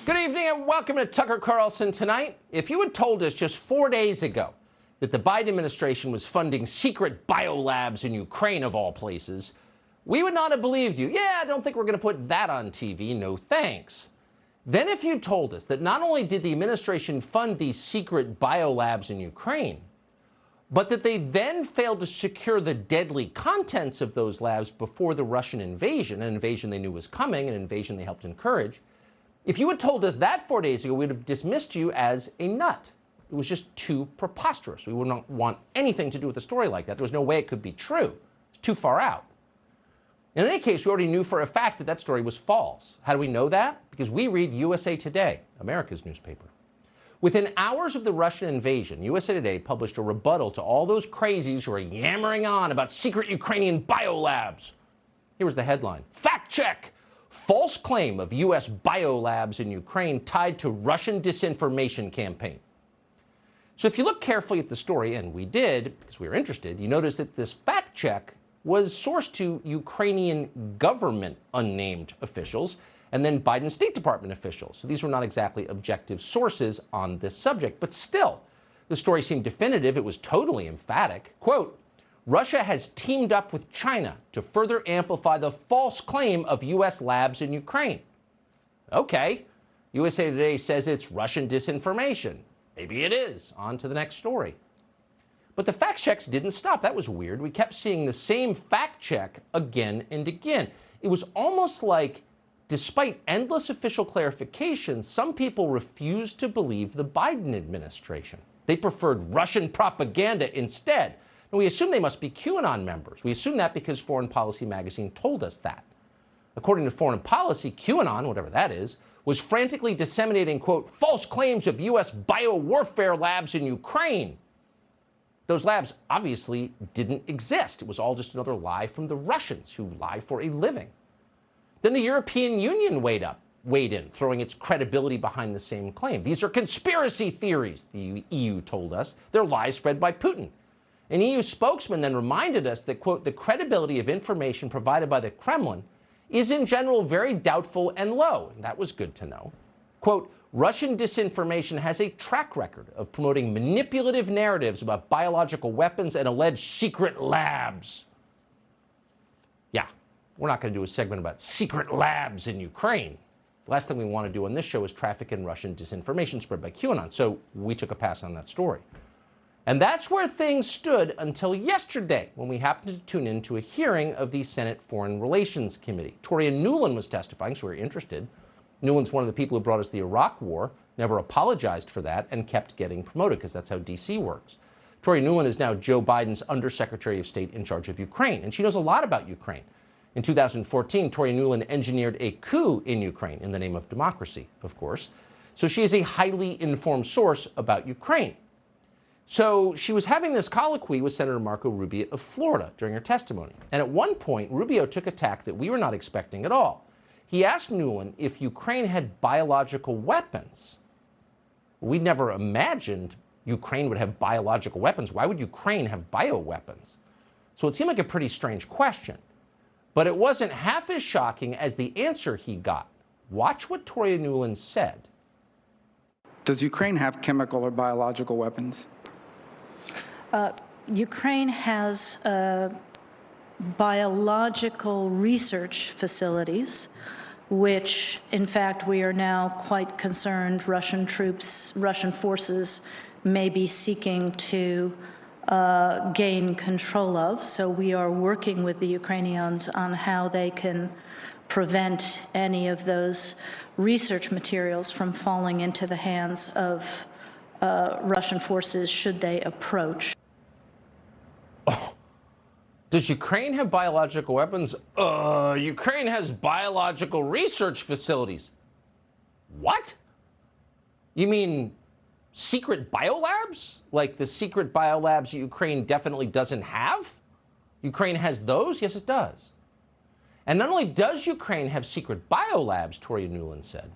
Good evening and welcome to Tucker Carlson Tonight. If you had told us just 4 days ago that the Biden administration was funding secret biolabs in Ukraine, of all places, we would not have believed you. Yeah, I don't think we're going to put that on TV. No thanks. Then if you told us that not only did the administration fund these secret biolabs in Ukraine, but that they then failed to secure the deadly contents of those labs before the Russian invasion, an invasion they knew was coming, an invasion they helped encourage, if you had told us that 4 days ago, we'd have dismissed you as a nut. It was just too preposterous. We would not want anything to do with a story like that. There was no way it could be true. It's too far out. In any case, we already knew for a fact that that story was false. How do we know that? Because we read USA Today, America's newspaper. Within hours of the Russian invasion, USA Today published a rebuttal to all those crazies who are yammering on about secret Ukrainian biolabs. Here was the headline. Fact check! False claim of U.S. biolabs in Ukraine tied to Russian disinformation campaign. So if you look carefully at the story, and we did, because we were interested, you notice that this fact check was sourced to Ukrainian government unnamed officials and then Biden State Department officials. So these were not exactly objective sources on this subject, but still, the story seemed definitive. It was totally emphatic. Quote, Russia has teamed up with China to further amplify the false claim of U.S. labs in Ukraine. Okay, USA Today says it's Russian disinformation. Maybe it is. On to the next story. But the fact checks didn't stop. That was weird. We kept seeing the same fact check again and again. It was almost like, despite endless official clarifications, some people refused to believe the Biden administration. They preferred Russian propaganda instead. And we assume they must be QAnon members. We assume that because Foreign Policy magazine told us that. According to Foreign Policy, QAnon, whatever that is, was frantically disseminating, quote, false claims of U.S. biowarfare labs in Ukraine. Those labs obviously didn't exist. It was all just another lie from the Russians, who lie for a living. Then the European Union weighed in, throwing its credibility behind the same claim. These are conspiracy theories, the EU told us. They're lies spread by Putin. An EU spokesman then reminded us that, quote, the credibility of information provided by the Kremlin is in general very doubtful and low. And that was good to know. Quote, Russian disinformation has a track record of promoting manipulative narratives about biological weapons and alleged secret labs. Yeah, we're not going to do a segment about secret labs in Ukraine. The last thing we want to do on this show is traffic in Russian disinformation spread by QAnon. So we took a pass on that story. And that's where things stood until yesterday, when we happened to tune in to a hearing of the Senate Foreign Relations Committee. Toria Nuland was testifying, so we were interested. Nuland's one of the people who brought us the Iraq War, never apologized for that, and kept getting promoted, because that's how D.C. works. Toria Nuland is now Joe Biden's Undersecretary of State in charge of Ukraine, and she knows a lot about Ukraine. In 2014, Toria Nuland engineered a coup in Ukraine, in the name of democracy, of course. So she is a highly informed source about Ukraine. So she was having this colloquy with Senator Marco Rubio of Florida during her testimony. And at one point, Rubio took a tack that we were not expecting at all. He asked Nuland if Ukraine had biological weapons. We never imagined Ukraine would have biological weapons. Why would Ukraine have bioweapons? So it seemed like a pretty strange question. But it wasn't half as shocking as the answer he got. Watch what Toria Nuland said. Does Ukraine have chemical or biological weapons? Ukraine has biological research facilities, which, in fact, we are now quite concerned Russian forces may be seeking to gain control of. So we are working with the Ukrainians on how they can prevent any of those research materials from falling into the hands of Russian forces should they approach. Oh. Does Ukraine have biological weapons? Ukraine has biological research facilities. What? You mean secret biolabs? Like the secret biolabs Ukraine definitely doesn't have? Ukraine has those? Yes, it does. And not only does Ukraine have secret biolabs, Toria Nuland said,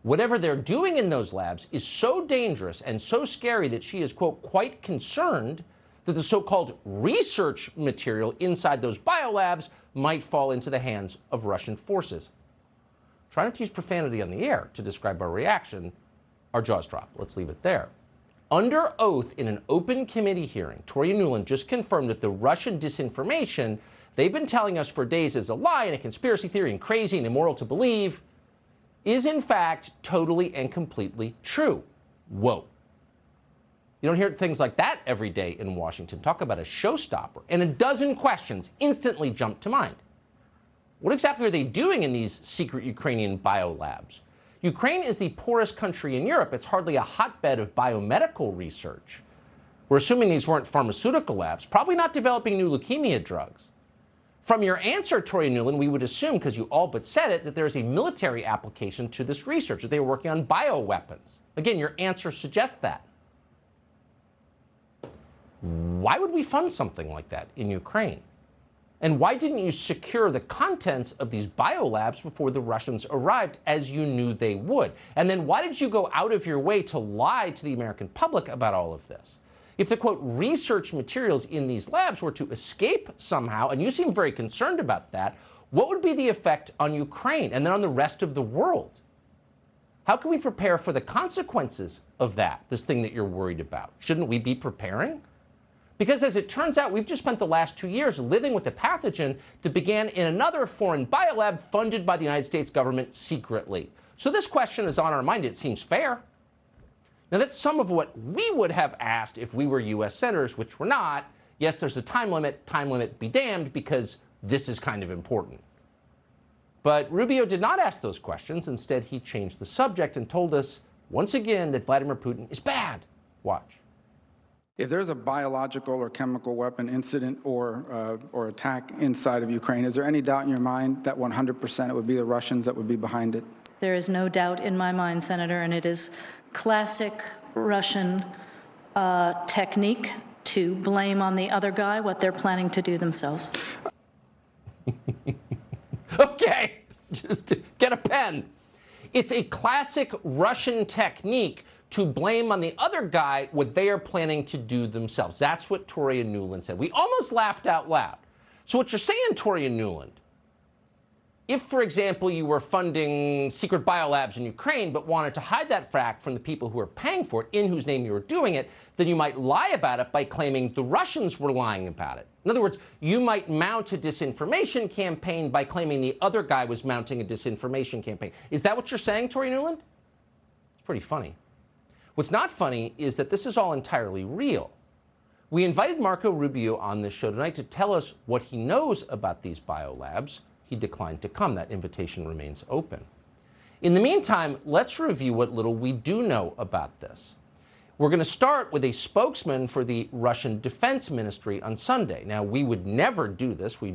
whatever they're doing in those labs is so dangerous and so scary that she is, quote, quite concerned that the so-called research material inside those biolabs might fall into the hands of Russian forces. Try not to use profanity on the air to describe our reaction. Our jaws drop. Let's leave it there. Under oath in an open committee hearing, Toria Nuland just confirmed that the Russian disinformation they've been telling us for days is a lie and a conspiracy theory and crazy and immoral to believe is in fact totally and completely true. Whoa. You don't hear things like that every day in Washington. Talk about a showstopper. And a dozen questions instantly jump to mind. What exactly are they doing in these secret Ukrainian biolabs? Ukraine is the poorest country in Europe. It's hardly a hotbed of biomedical research. We're assuming these weren't pharmaceutical labs, probably not developing new leukemia drugs. From your answer, Toria Nuland, we would assume, because you all but said it, that there's a military application to this research, that they were working on bioweapons. Again, your answer suggests that. Why would we fund something like that in Ukraine? And why didn't you secure the contents of these biolabs before the Russians arrived, as you knew they would? And then why did you go out of your way to lie to the American public about all of this? If the, quote, research materials in these labs were to escape somehow, and you seem very concerned about that, what would be the effect on Ukraine and then on the rest of the world? How can we prepare for the consequences of that, this thing that you're worried about? Shouldn't we be preparing? Because as it turns out, we've just spent the last 2 years living with a pathogen that began in another foreign biolab funded by the United States government secretly. So this question is on our mind. It seems fair. Now, that's some of what we would have asked if we were U.S. senators, which we're not. Yes, there's a time limit be damned, because this is kind of important. But Rubio did not ask those questions. Instead, he changed the subject and told us, once again, that Vladimir Putin is bad. Watch. If there's a biological or chemical weapon incident or attack inside of Ukraine, is there any doubt in your mind that 100% it would be the Russians that would be behind it? There is no doubt in my mind, Senator, and it is classic Russian technique to blame on the other guy what they're planning to do themselves. Okay, just get a pen. It's a classic Russian technique to blame on the other guy what they are planning to do themselves. That's what Toria Nuland said. We almost laughed out loud. So what you're saying, Toria Nuland, if, for example, you were funding secret biolabs in Ukraine but wanted to hide that fact from the people who are paying for it, in whose name you were doing it, then you might lie about it by claiming the Russians were lying about it. In other words, you might mount a disinformation campaign by claiming the other guy was mounting a disinformation campaign. Is that what you're saying, Toria Nuland? It's pretty funny. What's not funny is that this is all entirely real. We invited Marco Rubio on this show tonight to tell us what he knows about these biolabs. He declined to come. That invitation remains open. In the meantime, let's review what little we do know about this. We're going to start with a spokesman for the Russian Defense Ministry on Sunday. Now, we would never do this. We